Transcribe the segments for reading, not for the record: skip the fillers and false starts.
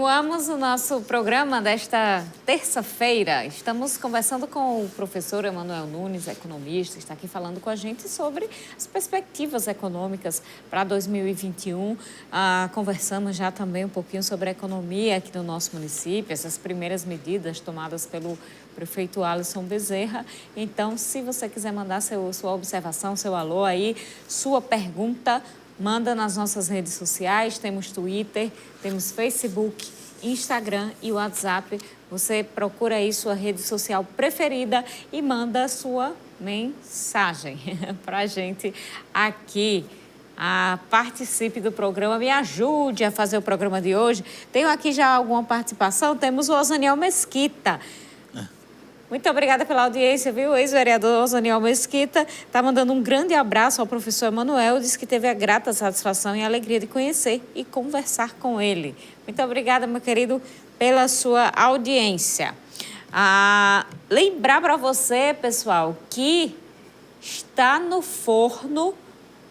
Continuamos o nosso programa desta terça-feira. Estamos conversando com o professor Emanuel Nunes, economista, está aqui falando com a gente sobre as perspectivas econômicas para 2021. Conversamos já também um pouquinho sobre a economia aqui no nosso município, essas primeiras medidas tomadas pelo prefeito Alisson Bezerra. Então, se você quiser mandar sua observação, seu alô aí, sua pergunta, manda nas nossas redes sociais, temos Twitter, temos Facebook, Instagram e WhatsApp. Você procura aí sua rede social preferida e manda sua mensagem para a gente aqui. Participe do programa, me ajude a fazer o programa de hoje. Tenho aqui já alguma participação, temos o Osaniel Mesquita. Muito obrigada pela audiência, viu? O ex-vereador Osaniel Mesquita está mandando um grande abraço ao professor Emanuel, diz que teve a grata satisfação e a alegria de conhecer e conversar com ele. Muito obrigada, meu querido, pela sua audiência. Lembrar para você, pessoal, que está no forno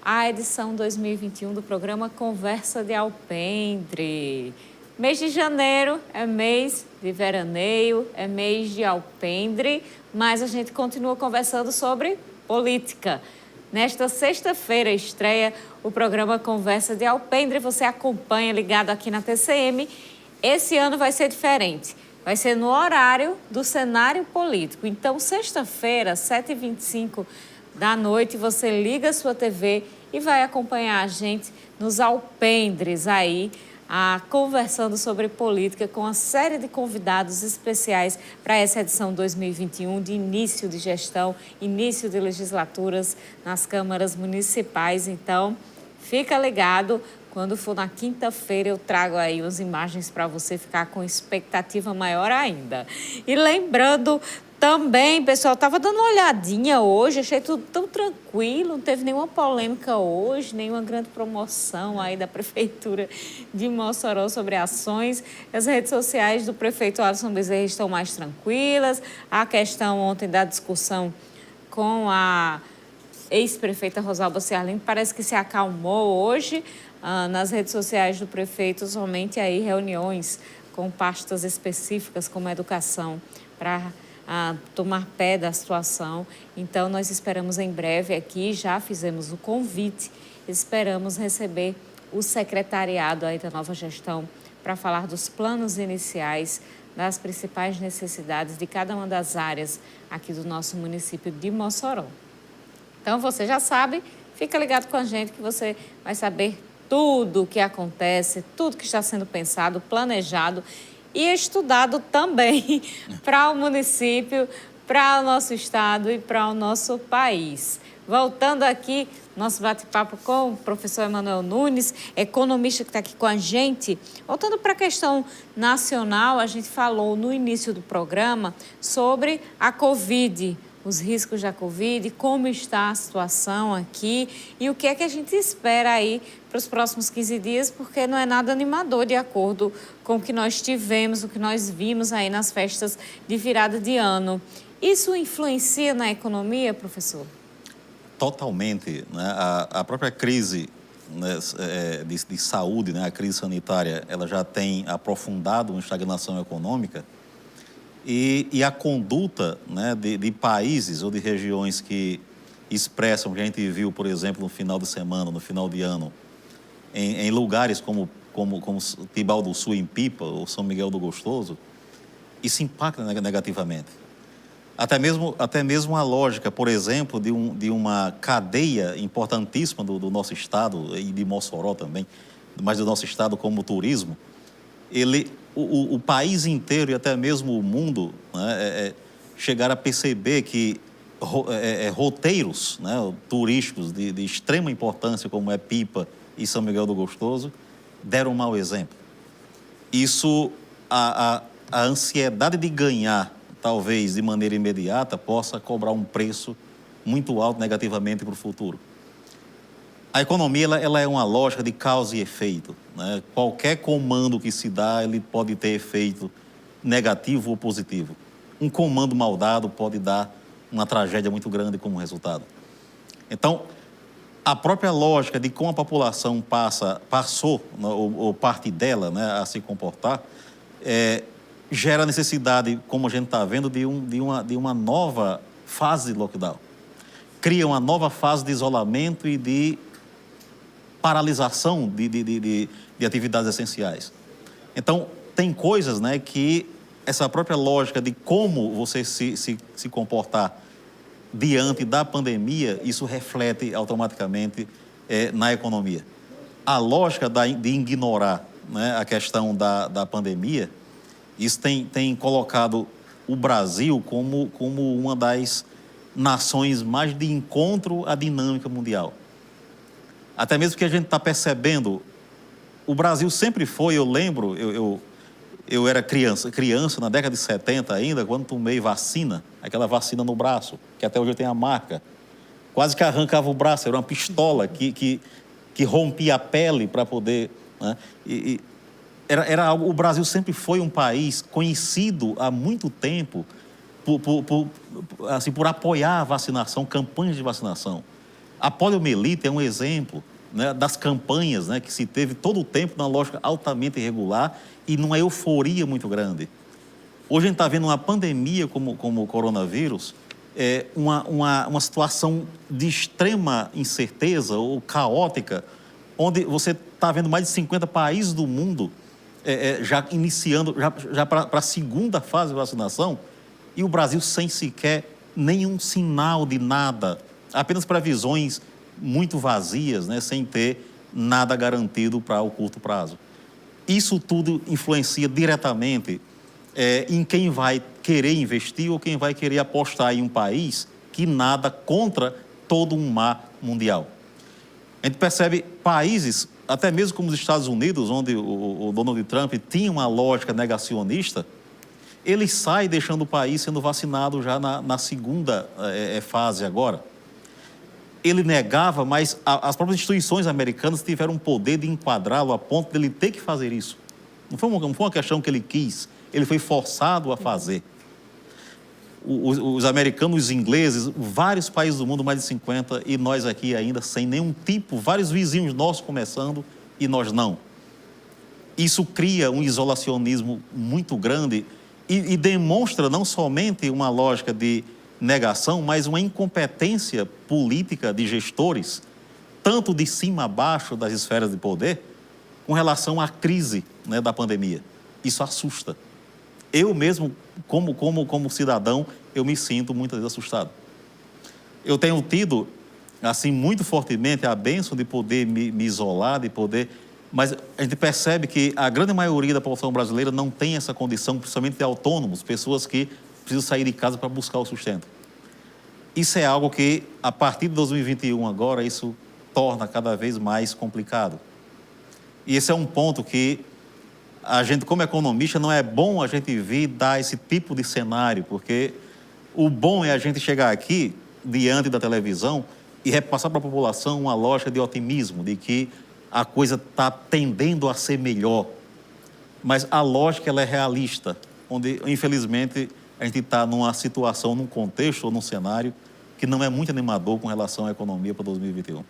a edição 2021 do programa Conversa de Alpendre. Mês de janeiro é mês de veraneio, é mês de alpendre, mas a gente continua conversando sobre política. Nesta sexta-feira estreia o programa Conversa de Alpendre, você acompanha ligado aqui na TCM. Esse ano vai ser diferente, vai ser no horário do cenário político. Então, sexta-feira, 7h25 da noite, você liga a sua TV e vai acompanhar a gente nos alpendres aí, conversando sobre política com uma série de convidados especiais para essa edição 2021 de início de gestão, início de legislaturas nas câmaras municipais. Então, fica ligado, quando for na quinta-feira eu trago aí as imagens para você ficar com expectativa maior ainda. E lembrando também, pessoal, estava dando uma olhadinha hoje, achei tudo tão tranquilo, não teve nenhuma polêmica hoje, nenhuma grande promoção aí da Prefeitura de Mossoró sobre ações. As redes sociais do prefeito Alisson Bezerra estão mais tranquilas. A questão ontem da discussão com a ex-prefeita Rosalba Ciarline parece que se acalmou hoje. Nas redes sociais do prefeito, somente aí reuniões com pastas específicas como a educação para tomar pé da situação. Então, nós esperamos em breve aqui, já fizemos o convite, esperamos receber o secretariado aí da nova gestão para falar dos planos iniciais, das principais necessidades de cada uma das áreas aqui do nosso município de Mossoró. Então, você já sabe, fica ligado com a gente que você vai saber tudo o que acontece, tudo que está sendo pensado, planejado e estudado também para o município, para o nosso estado e para o nosso país. Voltando aqui, nosso bate-papo com o professor Emanuel Nunes, economista que está aqui com a gente. Voltando para a questão nacional, a gente falou no início do programa sobre a Covid, os riscos da Covid, como está a situação aqui e o que é que a gente espera aí para os próximos 15 dias, porque não é nada animador de acordo com o que nós tivemos, o que nós vimos aí nas festas de virada de ano. Isso influencia na economia, professor? Totalmente, né? A própria crise, né, de saúde, né, a crise sanitária, ela já tem aprofundado uma estagnação econômica. E a conduta, né, de países ou de regiões que expressam, o que a gente viu, por exemplo, no final de semana, no final de ano, em lugares como Tibau do Sul, em Pipa, ou São Miguel do Gostoso, isso impacta negativamente. Até mesmo a lógica, por exemplo, de uma cadeia importantíssima do nosso estado, e de Mossoró também, mas do nosso estado como o turismo, o país inteiro e até mesmo o mundo, né, chegaram a perceber que roteiros, né, turísticos de extrema importância, como é Pipa e São Miguel do Gostoso, deram um mau exemplo. Isso, a ansiedade de ganhar, talvez de maneira imediata, possa cobrar um preço muito alto negativamente para o futuro. A economia ela é uma lógica de causa e efeito, né? Qualquer comando que se dá, ele pode ter efeito negativo ou positivo. Um comando mal dado pode dar uma tragédia muito grande como resultado. Então, a própria lógica de como a população passou, ou parte dela, né, a se comportar, gera necessidade, como a gente está vendo, de uma nova fase de lockdown. Cria uma nova fase de isolamento e de paralisação de atividades essenciais. Então, tem coisas, né, que essa própria lógica de como você se comportar diante da pandemia, isso reflete automaticamente na economia. A lógica de ignorar, né, a questão da pandemia, isso tem colocado o Brasil como uma das nações mais de encontro à dinâmica mundial. Até mesmo que a gente está percebendo, o Brasil sempre foi, eu lembro, eu era criança na década de 70 ainda, quando tomei vacina, aquela vacina no braço, que até hoje eu tenho a marca. Quase que arrancava o braço, era uma pistola que rompia a pele para poder... Né? Era algo, o Brasil sempre foi um país conhecido há muito tempo por apoiar a vacinação, campanhas de vacinação. A poliomielite é um exemplo, né, das campanhas, né, que se teve todo o tempo numa lógica altamente irregular e numa euforia muito grande. Hoje a gente está vendo uma pandemia como o coronavírus, uma situação de extrema incerteza ou caótica, onde você está vendo mais de 50 países do mundo já iniciando, já para a segunda fase de vacinação, e o Brasil sem sequer nenhum sinal de nada, apenas previsões muito vazias, né, sem ter nada garantido para o curto prazo. Isso tudo influencia diretamente em quem vai querer investir ou quem vai querer apostar em um país que nada contra todo um mar mundial. A gente percebe países, até mesmo como os Estados Unidos, onde o Donald Trump tinha uma lógica negacionista, ele sai deixando o país sendo vacinado já na segunda fase agora. Ele negava, mas as próprias instituições americanas tiveram o poder de enquadrá-lo a ponto de ele ter que fazer isso. Não foi uma questão que ele quis, ele foi forçado a fazer. Os americanos, os ingleses, vários países do mundo, mais de 50, e nós aqui ainda sem nenhum tipo, vários vizinhos nossos começando e nós não. Isso cria um isolacionismo muito grande e demonstra não somente uma lógica de negação, mas uma incompetência política de gestores, tanto de cima a baixo das esferas de poder, com relação à crise, né, da pandemia. Isso assusta. Eu mesmo, como cidadão, eu me sinto muitas vezes assustado. Eu tenho tido, assim, muito fortemente a bênção de poder me isolar, de poder... Mas a gente percebe que a grande maioria da população brasileira não tem essa condição, principalmente de autônomos, pessoas que precisam sair de casa para buscar o sustento. Isso é algo que, a partir de 2021 agora, isso torna cada vez mais complicado. E esse é um ponto que a gente, como economista, não é bom a gente vir dar esse tipo de cenário, porque o bom é a gente chegar aqui, diante da televisão, e repassar para a população uma lógica de otimismo, de que a coisa está tendendo a ser melhor. Mas a lógica ela é realista, onde, infelizmente, a gente está numa situação, num contexto ou num cenário que não é muito animador com relação à economia para 2021.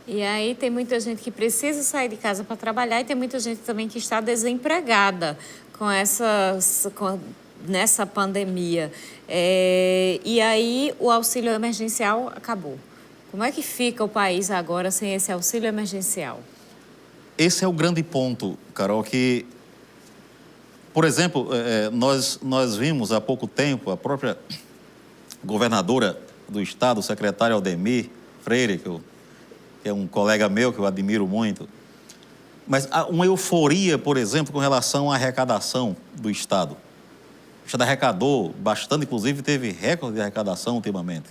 E aí tem muita gente que precisa sair de casa para trabalhar e tem muita gente também que está desempregada nessa pandemia. E aí o auxílio emergencial acabou. Como é que fica o país agora sem esse auxílio emergencial? Esse é o grande ponto, Carol, que, por exemplo, nós vimos há pouco tempo a própria governadora do estado, o secretário Aldemir Freire, que é um colega meu que eu admiro muito, mas há uma euforia, por exemplo, com relação à arrecadação do estado. O estado arrecadou bastante, inclusive teve recorde de arrecadação ultimamente.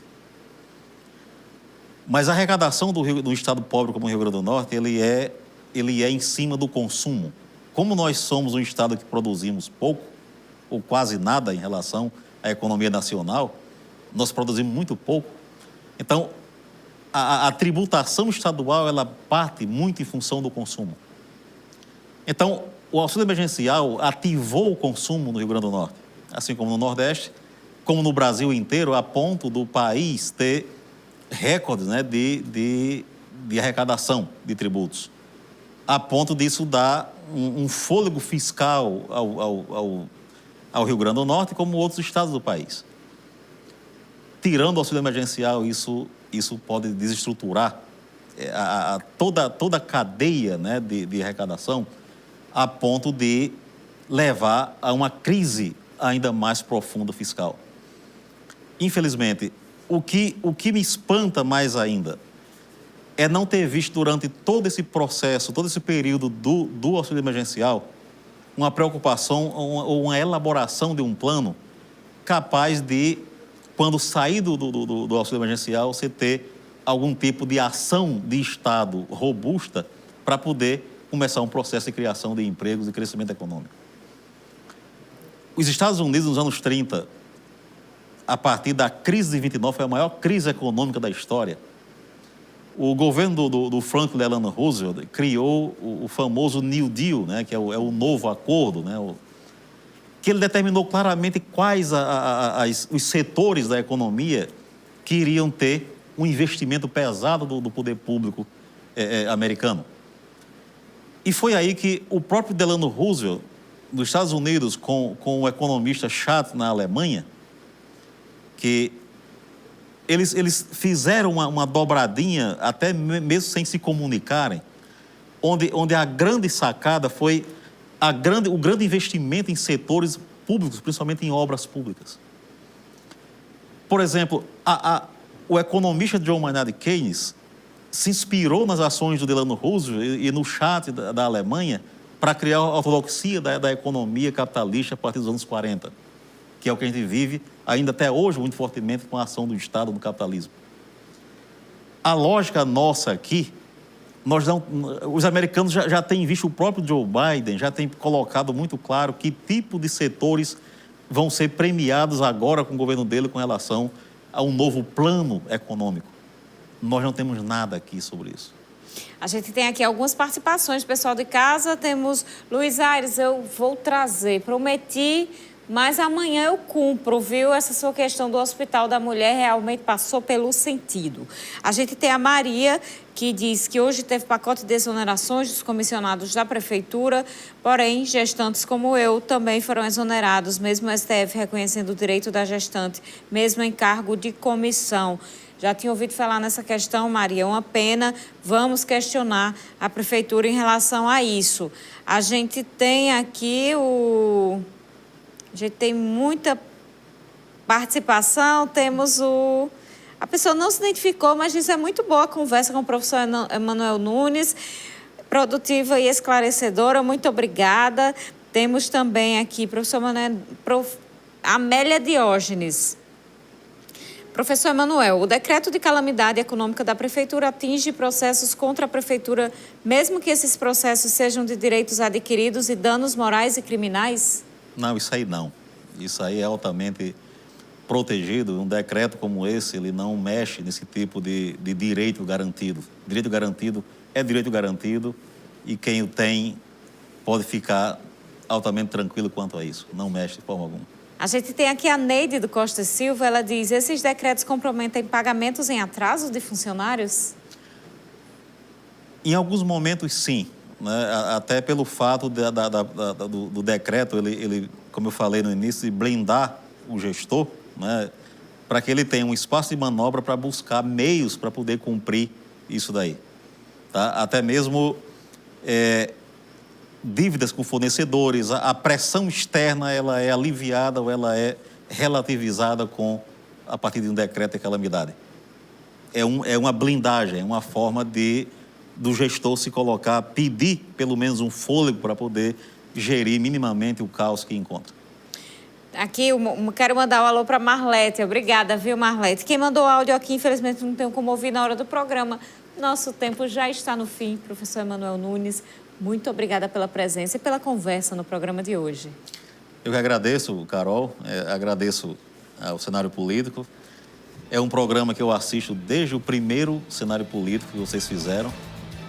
Mas a arrecadação do estado pobre como o Rio Grande do Norte, ele é em cima do consumo. Como nós somos um estado que produzimos pouco, ou quase nada em relação à economia nacional, nós produzimos muito pouco. Então, a tributação estadual, ela parte muito em função do consumo. Então, o auxílio emergencial ativou o consumo no Rio Grande do Norte, assim como no Nordeste, como no Brasil inteiro, a ponto do país ter recordes, né, de de arrecadação de tributos, a ponto disso dar um fôlego fiscal ao Rio Grande do Norte, como outros estados do país. Tirando o auxílio emergencial, isso pode desestruturar toda a cadeia, né, de arrecadação, a ponto de levar a uma crise ainda mais profunda fiscal. Infelizmente, o que me espanta mais ainda é não ter visto durante todo esse processo, todo esse período do auxílio emergencial, uma preocupação ou uma elaboração de um plano capaz de, quando sair do auxílio emergencial, você ter algum tipo de ação de Estado robusta para poder começar um processo de criação de empregos e crescimento econômico. Os Estados Unidos, nos anos 30, a partir da crise de 29, foi a maior crise econômica da história. O governo do Franklin Delano Roosevelt criou o famoso New Deal, né, que é o novo acordo, né, que ele determinou claramente quais os setores da economia que iriam ter um investimento pesado do poder público americano. E foi aí que o próprio Delano Roosevelt, dos Estados Unidos, com o economista Schacht na Alemanha, que eles fizeram uma dobradinha, até mesmo sem se comunicarem, onde a grande sacada foi o grande investimento em setores públicos, principalmente em obras públicas. Por exemplo, o economista John Maynard Keynes se inspirou nas ações do Delano Roosevelt e no Schacht da Alemanha para criar a ortodoxia da economia capitalista a partir dos anos 40, que é o que a gente vive ainda até hoje muito fortemente com a ação do Estado no capitalismo. A lógica nossa aqui, os americanos já têm visto, o próprio Joe Biden já tem colocado muito claro que tipo de setores vão ser premiados agora com o governo dele com relação a um novo plano econômico. Nós não temos nada aqui sobre isso. A gente tem aqui algumas participações, pessoal de casa. Temos Luiz Aires, eu vou trazer, prometi, mas amanhã eu cumpro, viu? Essa sua questão do Hospital da Mulher realmente passou pelo sentido. A gente tem a Maria, que diz que hoje teve pacote de exonerações dos comissionados da Prefeitura, porém, gestantes como eu também foram exonerados, mesmo o STF reconhecendo o direito da gestante, mesmo em cargo de comissão. Já tinha ouvido falar nessa questão, Maria, é uma pena. Vamos questionar a Prefeitura em relação a isso. A gente tem aqui A gente tem muita participação, temos A pessoa não se identificou, mas disse é muito boa a conversa com o professor Emanuel Nunes, produtiva e esclarecedora, muito obrigada. Temos também aqui professor Amélia Diógenes. Professor Emanuel, o decreto de calamidade econômica da Prefeitura atinge processos contra a Prefeitura, mesmo que esses processos sejam de direitos adquiridos e danos morais e criminais? Não, isso aí não. Isso aí é altamente protegido. Um decreto como esse, ele não mexe nesse tipo de direito garantido. Direito garantido é direito garantido e quem o tem pode ficar altamente tranquilo quanto a isso. Não mexe de forma alguma. A gente tem aqui a Neide do Costa Silva, ela diz, esses decretos comprometem pagamentos em atraso de funcionários? Em alguns momentos, sim. Né? Até pelo fato do decreto, ele, como eu falei no início, de blindar o gestor, né? Para que ele tenha um espaço de manobra para buscar meios para poder cumprir isso daí. Tá? Até mesmo dívidas com fornecedores, a pressão externa ela é aliviada ou ela é relativizada a partir de um decreto de calamidade. É uma blindagem, é uma forma do gestor se colocar, pedir pelo menos um fôlego para poder gerir minimamente o caos que encontra. Aqui, quero mandar um alô para Marlete. Obrigada, viu, Marlete? Quem mandou áudio aqui, infelizmente, não tenho como ouvir na hora do programa. Nosso tempo já está no fim. Professor Emanuel Nunes, muito obrigada pela presença e pela conversa no programa de hoje. Eu que agradeço, Carol, agradeço ao Cenário Político. É um programa que eu assisto desde o primeiro Cenário Político que vocês fizeram,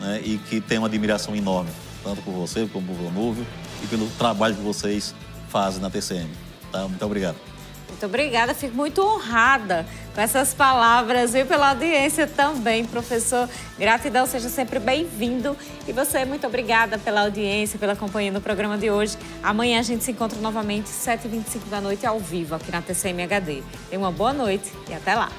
né, e que tenho uma admiração enorme, tanto por você como por Volnúvio e pelo trabalho que vocês fazem na TCM. Tá? Muito obrigado. Muito obrigada, fico muito honrada com essas palavras, viu, pela audiência também, professor. Gratidão, seja sempre bem-vindo. E você, muito obrigada pela audiência, pela companhia no programa de hoje. Amanhã a gente se encontra novamente, 7h25 da noite, ao vivo, aqui na TCM HD. Tenha uma boa noite e até lá.